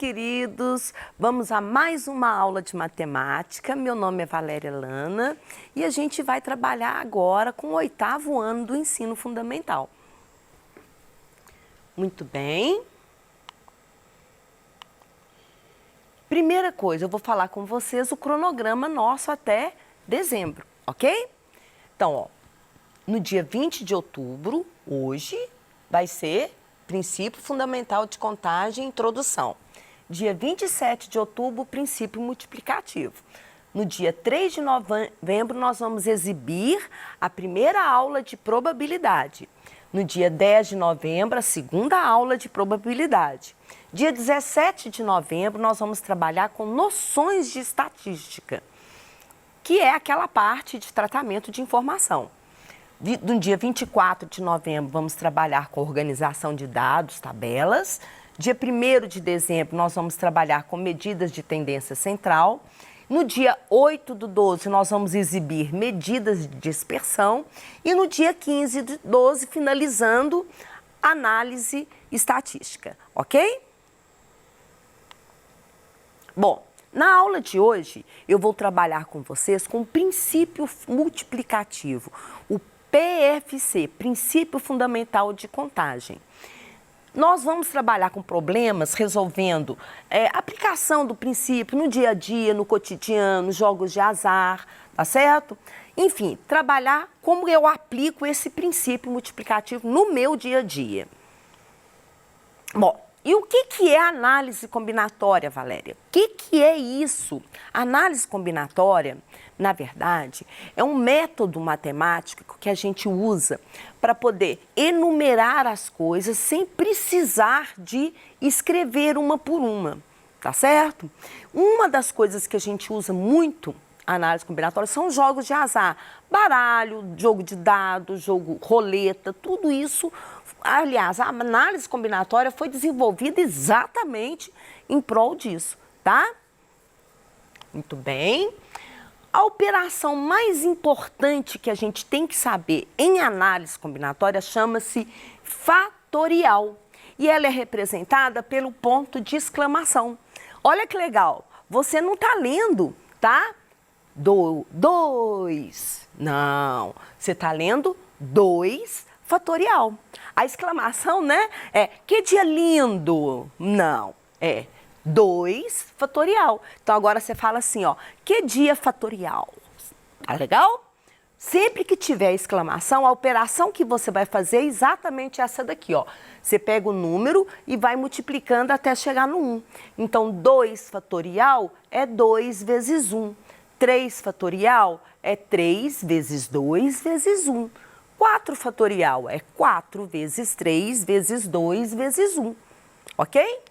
queridos, vamos a mais uma aula de matemática. Meu nome é Valéria Lana e a gente vai trabalhar agora com o 8º ano do ensino fundamental. Muito bem. Primeira coisa, eu vou falar com vocês o cronograma nosso até dezembro, ok? Então, ó, no dia 20 de outubro, hoje, vai ser princípio fundamental de contagem e introdução. Dia 27 de outubro, princípio multiplicativo. No dia 3 de novembro, nós vamos exibir a primeira aula de probabilidade. No dia 10 de novembro, a segunda aula de probabilidade. Dia 17 de novembro, nós vamos trabalhar com noções de estatística, que é aquela parte de tratamento de informação. No dia 24 de novembro, vamos trabalhar com organização de dados, tabelas. Dia 1º de dezembro, nós vamos trabalhar com medidas de tendência central. No dia 8 do 12, nós vamos exibir medidas de dispersão. E no dia 15 do 12, finalizando, análise estatística, ok? Bom, na aula de hoje, eu vou trabalhar com vocês com o princípio multiplicativo, o PFC, Princípio Fundamental de Contagem. Nós vamos trabalhar com problemas resolvendo aplicação do princípio no dia a dia, no cotidiano, jogos de azar, tá certo? Enfim, trabalhar como eu aplico esse princípio multiplicativo no meu dia a dia. Bom, e o que é análise combinatória, Valéria? O que é isso? Análise combinatória, na verdade, é um método matemático que a gente usa para poder enumerar as coisas sem precisar de escrever uma por uma, tá certo? Uma das coisas que a gente usa muito, análise combinatória, são jogos de azar. Baralho, jogo de dados, jogo roleta, tudo isso. Aliás, a análise combinatória foi desenvolvida exatamente em prol disso, tá? Muito bem. A operação mais importante que a gente tem que saber em análise combinatória chama-se fatorial. E ela é representada pelo ponto de exclamação. Olha que legal, você não está lendo, tá? Dois. Não, você está lendo 2 fatorial. A exclamação, né, é que dia lindo. Não, é 2 fatorial. Então, agora você fala assim, ó, que dia fatorial. Tá legal? Sempre que tiver exclamação, a operação que você vai fazer é exatamente essa daqui, ó. Você pega o número e vai multiplicando até chegar no 1. Então, 2 fatorial é 2 vezes 1. 3 fatorial é 3 vezes 2 vezes 1. 4 fatorial é 4 vezes 3 vezes 2 vezes 1. Ok?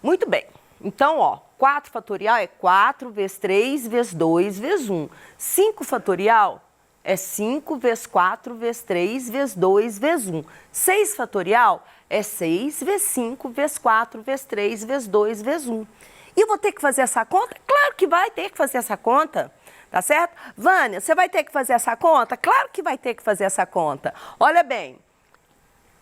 Muito bem. Então, ó, 4 fatorial é 4 vezes 3 vezes 2 vezes 1. 5 fatorial é 5 vezes 4 vezes 3 vezes 2 vezes 1. 6 fatorial é 6 vezes 5 vezes 4 vezes 3 vezes 2 vezes 1. E eu vou ter que fazer essa conta? Claro que vai ter que fazer essa conta, tá certo? Vânia, você vai ter que fazer essa conta? Claro que vai ter que fazer essa conta. Olha bem,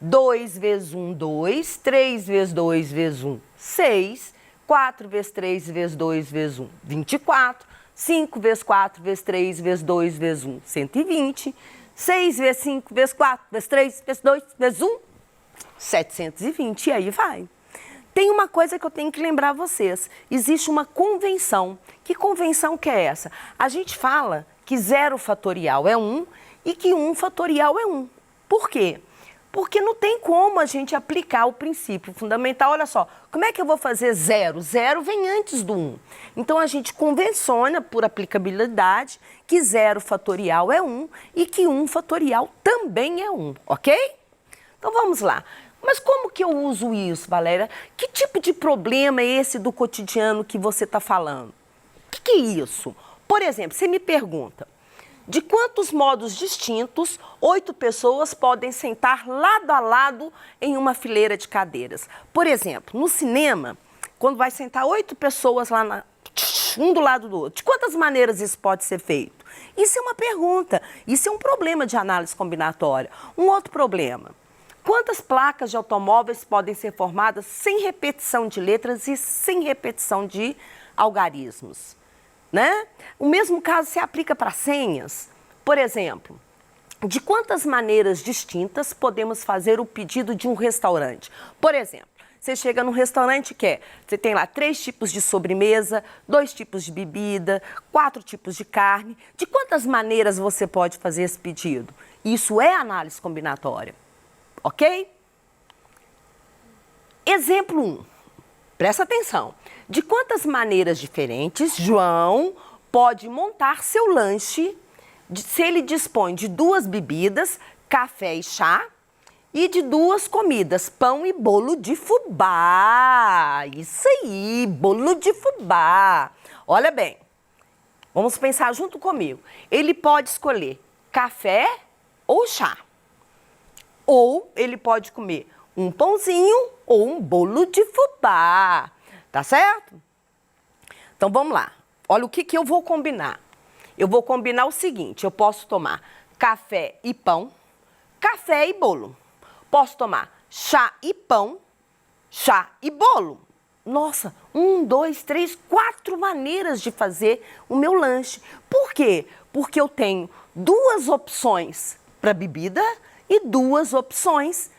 2 vezes 1, 2, 3 vezes 2 vezes 1, 6, 4 vezes 3 vezes 2 vezes 1, 24, 5 vezes 4 vezes 3 vezes 2 vezes 1, 120, 6 vezes 5 vezes 4 vezes 3 vezes 2 vezes 1, 720, e aí vai. Tem uma coisa que eu tenho que lembrar vocês. Existe uma convenção. Que convenção que é essa? A gente fala que 0 fatorial é 1 e que 1 fatorial é 1. Por quê? Porque não tem como a gente aplicar o princípio fundamental. Olha só, como é que eu vou fazer 0? 0 vem antes do 1. Então, a gente convenciona, por aplicabilidade, que 0 fatorial é 1 e que 1 fatorial também é 1, ok? Então, vamos lá. Mas como que eu uso isso, Valéria? Que tipo de problema é esse do cotidiano que você está falando? O que é isso? Por exemplo, você me pergunta, de quantos modos distintos 8 pessoas podem sentar lado a lado em uma fileira de cadeiras? Por exemplo, no cinema, quando vai sentar 8 pessoas lá um do lado do outro, de quantas maneiras isso pode ser feito? Isso é uma pergunta, isso é um problema de análise combinatória. Um outro problema. Quantas placas de automóveis podem ser formadas sem repetição de letras e sem repetição de algarismos, né? O mesmo caso se aplica para senhas. Por exemplo, de quantas maneiras distintas podemos fazer o pedido de um restaurante? Por exemplo, você chega num restaurante e quer, você tem lá 3 tipos de sobremesa, 2 tipos de bebida, 4 tipos de carne. De quantas maneiras você pode fazer esse pedido? Isso é análise combinatória, ok? Exemplo 1, presta atenção. De quantas maneiras diferentes João pode montar seu lanche se ele dispõe de 2 bebidas, café e chá, e de 2 comidas, pão e bolo de fubá. Isso aí, bolo de fubá. Olha bem, vamos pensar junto comigo. Ele pode escolher café ou chá. Ou ele pode comer um pãozinho ou um bolo de fubá. Tá certo? Então vamos lá. Olha o que eu vou combinar. Eu vou combinar o seguinte, eu posso tomar café e pão, café e bolo. Posso tomar chá e pão, chá e bolo. Nossa, 1, 2, 3, 4 maneiras de fazer o meu lanche. Por quê? Porque eu tenho 2 opções para bebida e 2 opções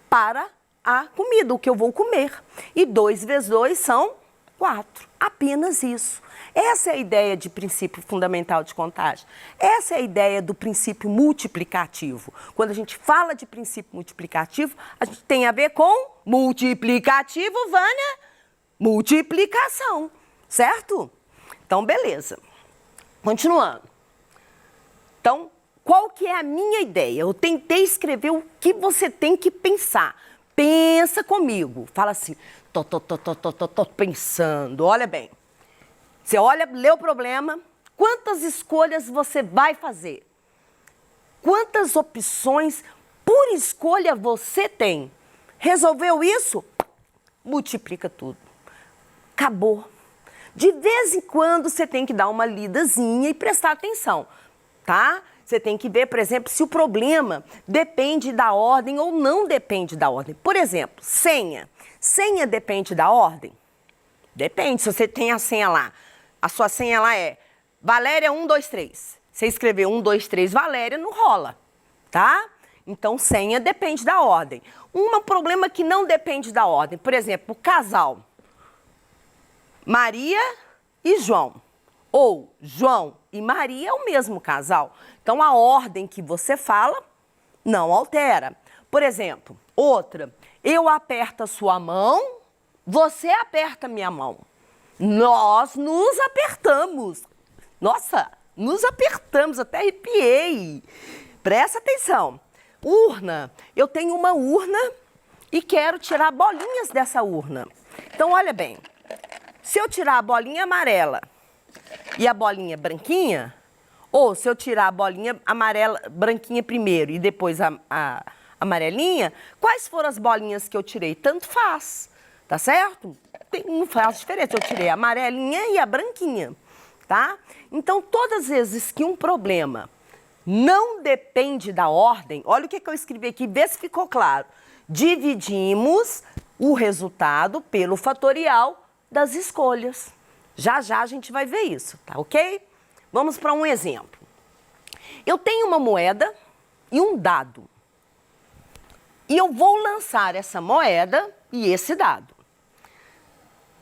para a comida, o que eu vou comer. E 2 vezes 2 são 4. Apenas isso. Essa é a ideia de princípio fundamental de contagem. Essa é a ideia do princípio multiplicativo. Quando a gente fala de princípio multiplicativo, a gente tem a ver com multiplicativo, Vânia, multiplicação, certo? Então, beleza. Continuando. Então, qual que é a minha ideia? Eu tentei escrever o que você tem que pensar. Pensa comigo. Fala assim, tô pensando. Olha bem. Você olha, lê o problema, quantas escolhas você vai fazer? Quantas opções por escolha você tem? Resolveu isso? Multiplica tudo. Acabou. De vez em quando você tem que dar uma lidazinha e prestar atenção, tá? Você tem que ver, por exemplo, se o problema depende da ordem ou não depende da ordem. Por exemplo, senha. Senha depende da ordem? Depende. Se você tem a senha lá, a sua senha lá é Valéria 123. Você escreveu 123 Valéria, não rola, tá? Então, senha depende da ordem. Um problema que não depende da ordem, por exemplo, o casal Maria e João, ou João e Maria é o mesmo casal. Então, a ordem que você fala não altera. Por exemplo, outra, eu aperto a sua mão, você aperta a minha mão. Nós nos apertamos. Nossa, nos apertamos, até arrepiei. Presta atenção. Urna. Eu tenho uma urna e quero tirar bolinhas dessa urna. Então, olha bem. Se eu tirar a bolinha amarela e a bolinha branquinha, ou se eu tirar a bolinha amarela, branquinha primeiro e depois a amarelinha, quais foram as bolinhas que eu tirei? Tanto faz, tá certo? Não faz diferença, eu tirei a amarelinha e a branquinha, tá? Então, todas as vezes que um problema não depende da ordem, olha o que eu escrevi aqui, vê se ficou claro. Dividimos o resultado pelo fatorial das escolhas. Já já a gente vai ver isso, tá ok? Vamos para um exemplo. Eu tenho uma moeda e um dado. E eu vou lançar essa moeda e esse dado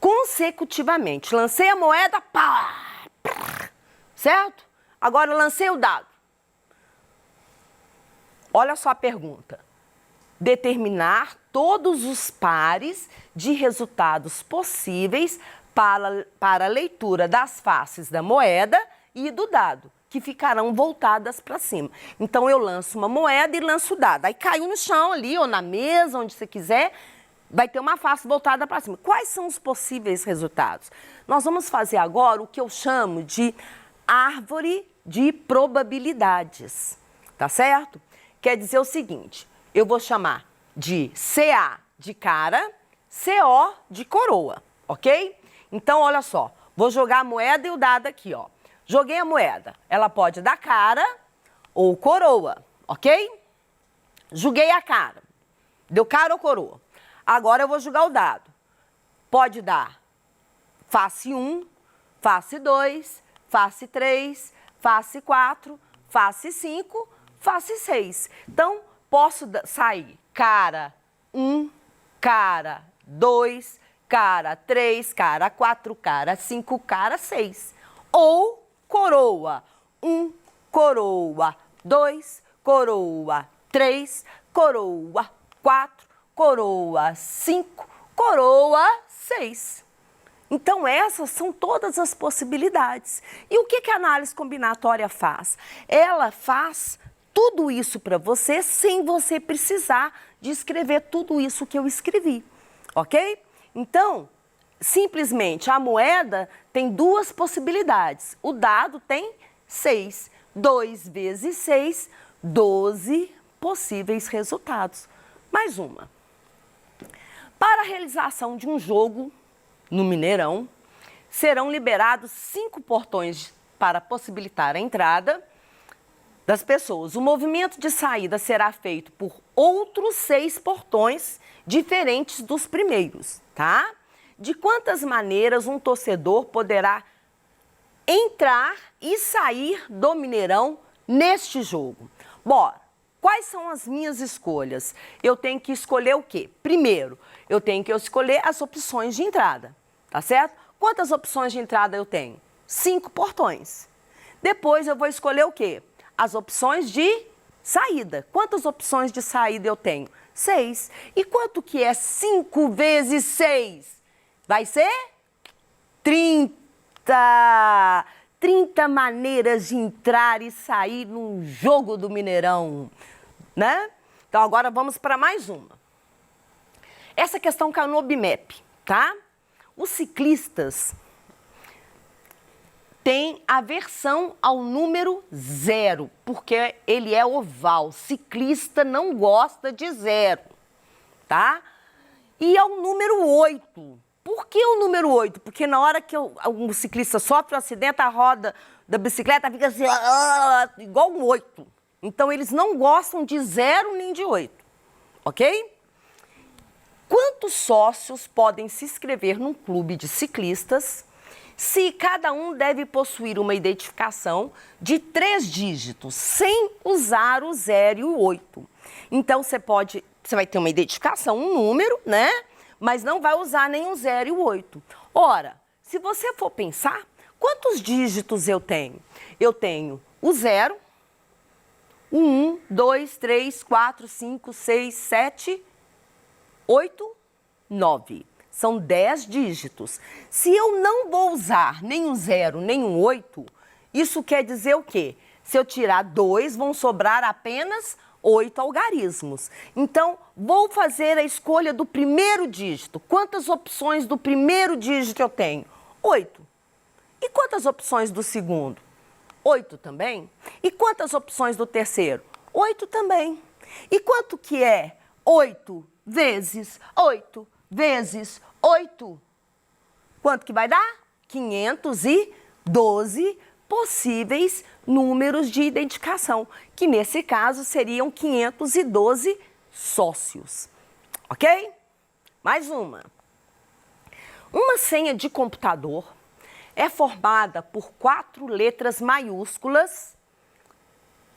consecutivamente. Lancei a moeda, pá, certo? Agora eu lancei o dado. Olha só a pergunta. Determinar todos os pares de resultados possíveis para a leitura das faces da moeda e do dado, que ficarão voltadas para cima. Então, eu lanço uma moeda e lanço o dado. Aí caiu no chão ali, ou na mesa, onde você quiser, vai ter uma face voltada para cima. Quais são os possíveis resultados? Nós vamos fazer agora o que eu chamo de árvore de probabilidades, tá certo? Quer dizer o seguinte, eu vou chamar de CA de cara, CO de coroa, ok? Então, olha só, vou jogar a moeda e o dado aqui, ó. Joguei a moeda, ela pode dar cara ou coroa, ok? Joguei a cara. Deu cara ou coroa? Agora eu vou jogar o dado. Pode dar face 1, face 2, face 3, face 4, face 5, face 6. Então, posso sair cara 1, cara 2, cara 3, cara 4, cara 5, cara 6. Ou coroa 1, coroa 2, coroa 3, coroa 4, coroa 5, coroa 6. Então, essas são todas as possibilidades. E o que a análise combinatória faz? Ela faz tudo isso para você sem você precisar de escrever tudo isso que eu escrevi, ok? Então, simplesmente, a moeda tem duas possibilidades. O dado tem 6. 2 vezes 6, 12 possíveis resultados. Mais uma. Para a realização de um jogo no Mineirão, serão liberados 5 portões para possibilitar a entrada das pessoas. O movimento de saída será feito por outros 6 portões diferentes dos primeiros, tá? De quantas maneiras um torcedor poderá entrar e sair do Mineirão neste jogo? Bora! Quais são as minhas escolhas? Eu tenho que escolher o quê? Primeiro, eu tenho que escolher as opções de entrada, tá certo? Quantas opções de entrada eu tenho? 5 portões. Depois eu vou escolher o quê? As opções de saída. Quantas opções de saída eu tenho? 6. E quanto que é 5 vezes 6? Vai ser 30. 30 maneiras de entrar e sair num jogo do Mineirão, né? Então, agora vamos para mais uma. Essa questão caiu no OBMEP, tá? Os ciclistas têm aversão ao número 0, porque ele é oval. Ciclista não gosta de 0, tá? E ao número 8. Por que o número 8? Porque na hora que um ciclista sofre um acidente, a roda da bicicleta fica assim, igual um 8. Então, eles não gostam de 0 nem de 8, ok? Quantos sócios podem se inscrever num clube de ciclistas se cada um deve possuir uma identificação de 3 dígitos, sem usar o 0 e o 8? Então, você vai ter uma identificação, um número, né? Mas não vai usar nem o 0 e o 8. Ora, se você for pensar, quantos dígitos eu tenho? Eu tenho o 0, o 1, 2, 3, 4, 5, 6, 7, 8, 9. São 10 dígitos. Se eu não vou usar nem o 0, nem o 8, isso quer dizer o quê? Se eu tirar 2, vão sobrar apenas 8 algarismos. Então, vou fazer a escolha do primeiro dígito. Quantas opções do primeiro dígito eu tenho? 8. E quantas opções do segundo? 8 também. E quantas opções do terceiro? 8 também. E quanto que é 8 vezes 8 vezes 8? Quanto que vai dar? 512 possíveis números de identificação, que nesse caso seriam 512 sócios, ok? Mais uma. Uma senha de computador é formada por 4 letras maiúsculas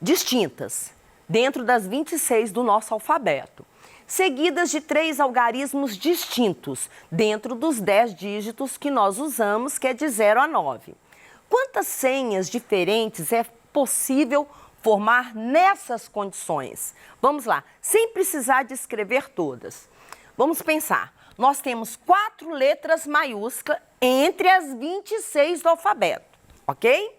distintas, dentro das 26 do nosso alfabeto, seguidas de 3 algarismos distintos, dentro dos 10 dígitos que nós usamos, que é de 0 a 9. Quantas senhas diferentes é possível formar nessas condições? Vamos lá, sem precisar de escrever todas. Vamos pensar, nós temos 4 letras maiúsculas entre as 26 do alfabeto, ok?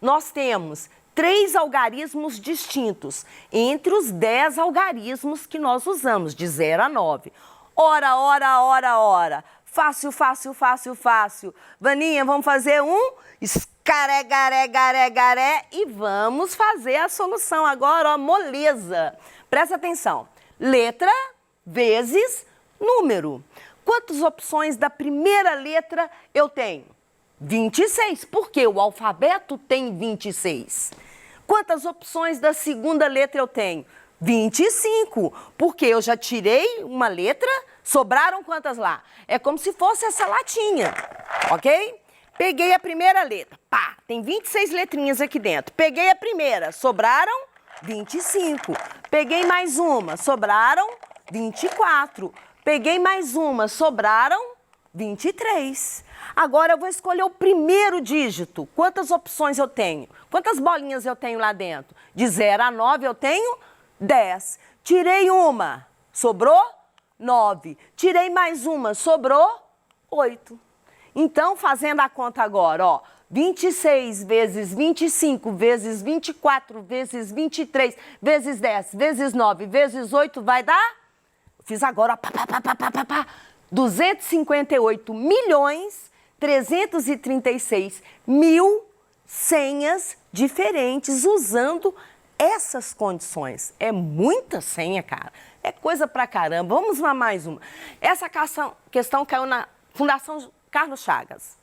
Nós temos 3 algarismos distintos entre os 10 algarismos que nós usamos, de 0 a 9. Ora, ora, ora, ora. Fácil, fácil, fácil, fácil. Vaninha, vamos fazer um escaré, garé, garé, garé e vamos fazer a solução agora, ó, moleza. Presta atenção. Letra vezes número. Quantas opções da primeira letra eu tenho? 26, porque o alfabeto tem 26. Quantas opções da segunda letra eu tenho? 25, porque eu já tirei uma letra, sobraram quantas lá? É como se fosse essa latinha, ok? Peguei a primeira letra, pá, tem 26 letrinhas aqui dentro. Peguei a primeira, sobraram 25. Peguei mais uma, sobraram 24. Peguei mais uma, sobraram 23. Agora eu vou escolher o primeiro dígito. Quantas opções eu tenho? Quantas bolinhas eu tenho lá dentro? De 0 a 9 eu tenho 10. Tirei uma, sobrou 9. Tirei mais uma, sobrou 8. Então, fazendo a conta agora, ó, 26 vezes 25 vezes 24 vezes 23 vezes 10 vezes 9 vezes 8 vai dar? Fiz agora, ó, 258.336.000 senhas diferentes usando essas condições. É muita senha, cara. É coisa pra caramba. Vamos lá mais uma. Essa questão caiu na Fundação Carlos Chagas.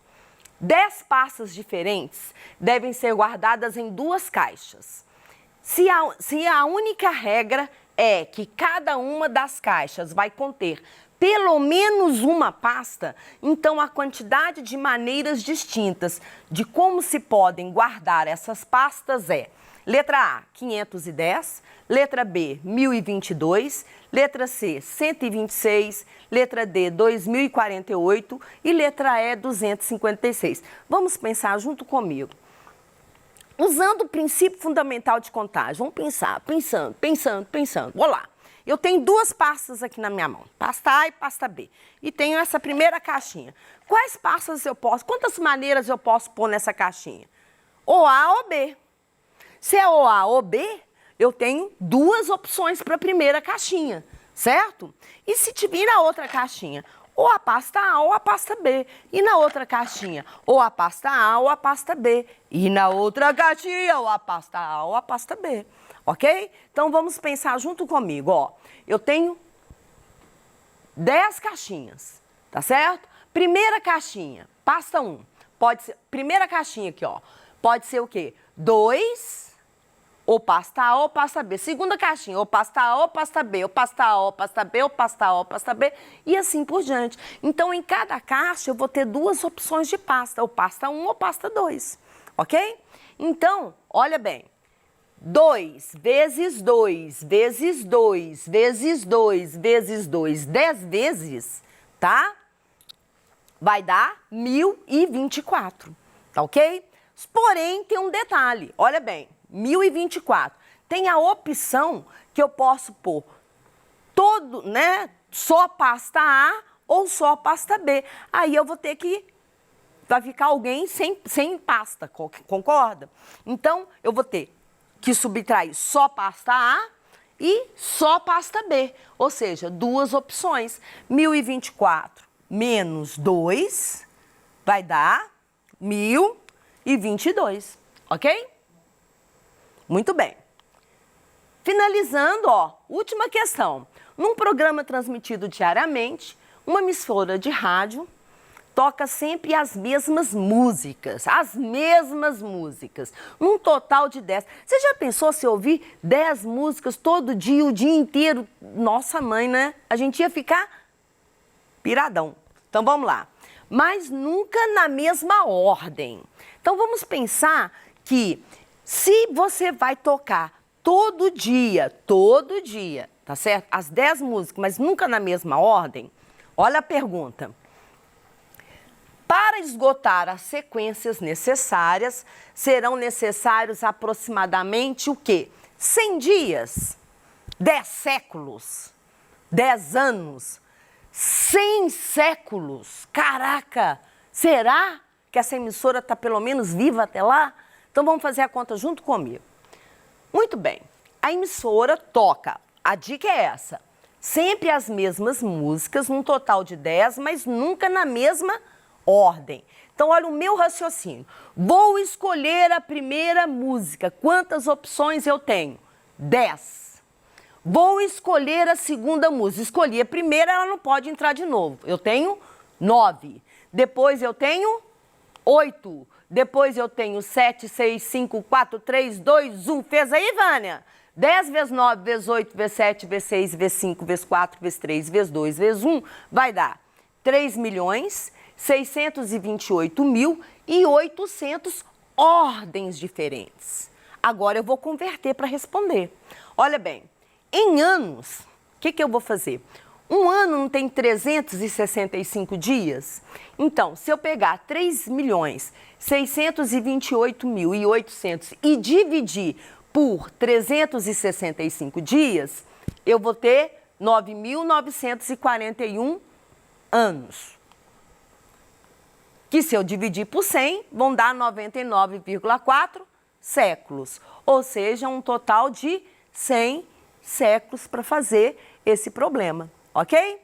10 pastas diferentes devem ser guardadas em 2 caixas. Se a única regra é que cada uma das caixas vai conter pelo menos uma pasta, então a quantidade de maneiras distintas de como se podem guardar essas pastas é: letra A, 510, letra B, 1022, letra C, 126, letra D, 2048 e letra E, 256. Vamos pensar junto comigo. Usando o princípio fundamental de contagem, vamos pensar, pensando. Vou lá. Eu tenho 2 pastas aqui na minha mão, pasta A e pasta B. E tenho essa primeira caixinha. Quais pastas eu posso, quantas maneiras eu posso pôr nessa caixinha? Ou A ou B. Se é ou A ou B, eu tenho 2 opções para a primeira caixinha, certo? E se tiver na outra caixinha, ou a pasta A ou a pasta B. E na outra caixinha, ou a pasta A ou a pasta B. E na outra caixinha, ou a pasta A ou a pasta B. Ok? Então vamos pensar junto comigo, ó. Eu tenho 10 caixinhas, tá certo? Primeira caixinha, pasta 1. Pode ser, primeira caixinha aqui, ó. Pode ser o quê? 2, ou pasta A ou pasta B. Segunda caixinha, ou pasta A ou pasta B, ou pasta A ou pasta B, ou pasta A ou pasta B, e assim por diante. Então, em cada caixa, eu vou ter 2 opções de pasta, ou pasta 1 ou pasta 2, ok? Então, olha bem. 2 vezes 2 vezes 2 vezes 2 vezes 2, 10 vezes, tá? Vai dar 1024, tá ok? Porém, tem um detalhe, olha bem, 1024. Tem a opção que eu posso pôr todo, né, só pasta A ou só pasta B. Aí eu vou ter que, vai ficar alguém sem pasta, concorda? Então, eu vou ter que subtrair só pasta A e só pasta B. Ou seja, 2 opções. 1024 menos 2 vai dar 1022, ok? Muito bem. Finalizando, ó, última questão. Num programa transmitido diariamente, uma emissora de rádio toca sempre as mesmas músicas, num total de 10. Você já pensou se ouvir 10 músicas todo dia, o dia inteiro? Nossa mãe, né? A gente ia ficar piradão. Então vamos lá. Mas nunca na mesma ordem. Então vamos pensar que se você vai tocar todo dia, tá certo? As 10 músicas, mas nunca na mesma ordem, olha a pergunta. Para esgotar as sequências necessárias, serão necessários aproximadamente o quê? 100 dias, 10 séculos, 10 anos, 100 séculos. Caraca, será que essa emissora está pelo menos viva até lá? Então vamos fazer a conta junto comigo. Muito bem, a emissora toca, a dica é essa, sempre as mesmas músicas, num total de 10, mas nunca na mesma ordem. Então, olha o meu raciocínio. Vou escolher a primeira música. Quantas opções eu tenho? 10. Vou escolher a segunda música. Escolhi a primeira, ela não pode entrar de novo. Eu tenho 9. Depois eu tenho 8. Depois eu tenho 7, 6, 5, 4, 3, 2, 1. Fez aí, Vânia? 10 vezes 9, vezes 8, vezes 7, vezes 6, vezes 5, vezes 4, vezes 3, vezes 2, vezes 1, vai dar 3.628.800 ordens diferentes. Agora eu vou converter para responder. Olha bem, em anos, o que eu vou fazer? Um ano não tem 365 dias? Então, se eu pegar 3.628.800 e dividir por 365 dias, eu vou ter 9.941 anos. Que se eu dividir por 100, vão dar 99,4 séculos. Ou seja, um total de 100 séculos para fazer esse problema, ok?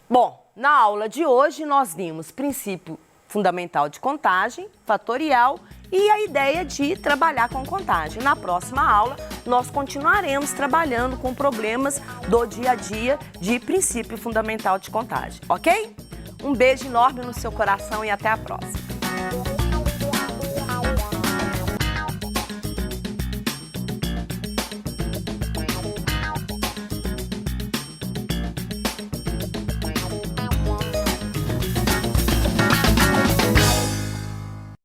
Bom, na aula de hoje nós vimos princípio fundamental de contagem, fatorial e a ideia de trabalhar com contagem. Na próxima aula, nós continuaremos trabalhando com problemas do dia a dia de princípio fundamental de contagem, ok? Um beijo enorme no seu coração e até a próxima.